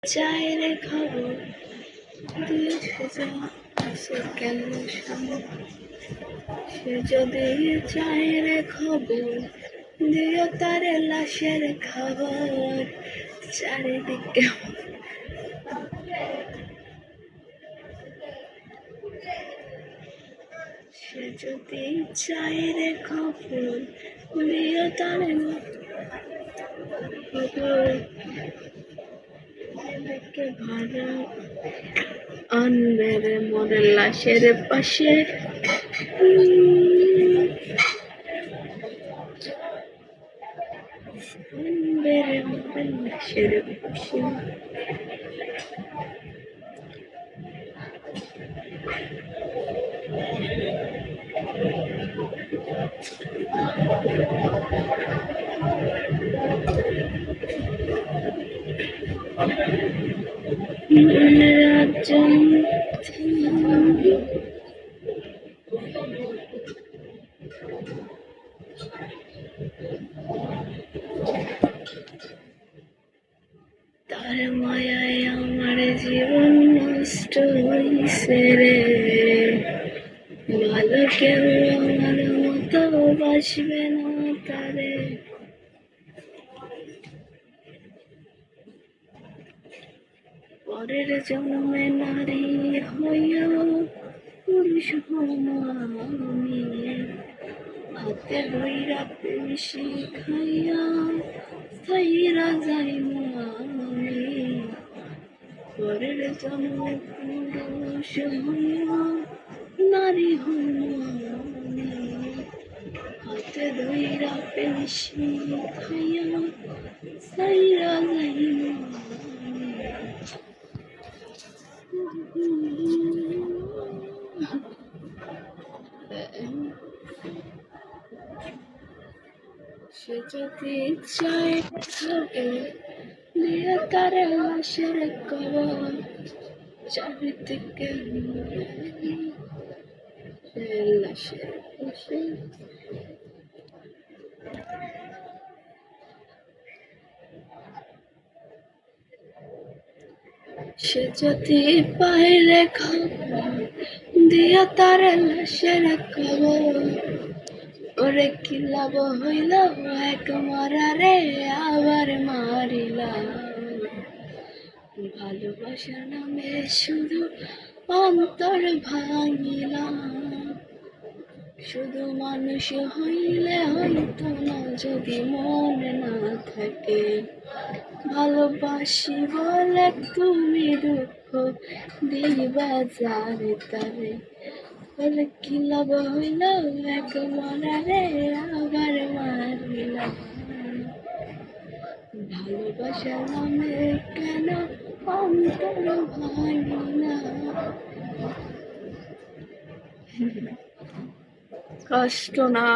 চায়ের খবর দিয়েছে সে কেন সে যদি চায়ের খবর দিও তার লাশের খবর চারিদিকে সে যদি চায়ের খবর দিও তার খবর দেখে ভালো আনবে রে মোদের লাশের পাশে আনবে রে মোদের লাশের পাশে রাজন তার মায়ায় আমার জীবন নষ্ট হইছে রে ভালো কেউ আমার মতো বাসবে না তারে পরের জন্মে নারী হইয়া পুরুষ আমি হাতে ধইরা পেশি খাইয়া সাইরা যাইমু আমি পরের জন্মে পুরুষ হইয়া নারী হইমু আমি হাতে ধইরা পেশি খাইয়া সাইরা যাইমু সে যদি চায় খাবে দিয়ে তার লাশের কবর চারিদিকে লাশের পাশে সে যদি পাইলে খবর দিয়া তার লাশের খবর ওরে কি লাভ হইল এক মরারে আবার মারিলাম ভালোবাসার নামে শুধু অন্তর ভাঙিলাম শুধু মানুষ হইলে হইতো না যদি মনে না থাকে ভালোবাসি বলে তুমি দুঃখ দিবা যারে তারে বলে কি লাভ হইল এক মরারে আবার মারিলাম ভালোবাসার নামে কেন অন্তর ভাঙি না কষ্ট না